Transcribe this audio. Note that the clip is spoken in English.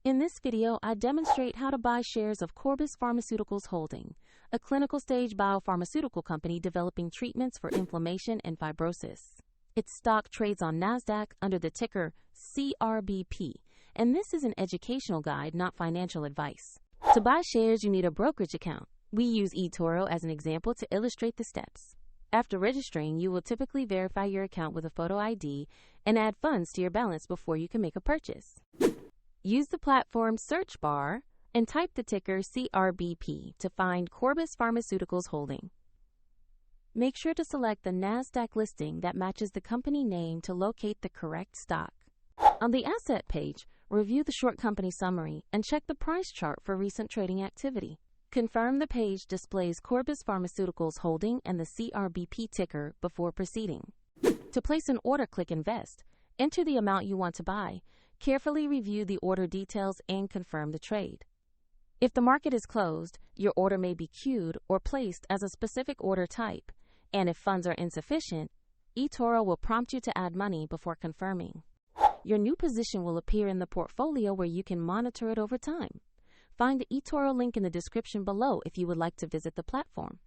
In this video, I demonstrate how to buy shares of Corbus Pharmaceuticals Holding, a clinical stage biopharmaceutical company developing treatments for inflammation and fibrosis. Its stock trades on NASDAQ under the ticker CRBP, and this is an educational guide, not financial advice. To buy shares, you need a brokerage account. We use eToro as an example to illustrate the steps. After registering, you will typically verify your account with a photo ID and add funds to your balance before you can make a purchase. Use the platform's search bar and type the ticker CRBP to find Corbus Pharmaceuticals Holding. Make sure to select the NASDAQ listing that matches the company name to locate the correct stock. On the asset page, review the short company summary and check the price chart for recent trading activity. Confirm the page displays Corbus Pharmaceuticals Holding and the CRBP ticker before proceeding. To place an order, click Invest. Enter the amount you want to buy. Carefully review the order details and confirm the trade. If the market is closed, your order may be queued or placed as a specific order type, and if funds are insufficient, eToro will prompt you to add money before confirming. Your new position will appear in the portfolio where you can monitor it over time. Find the eToro link in the description below if you would like to visit the platform.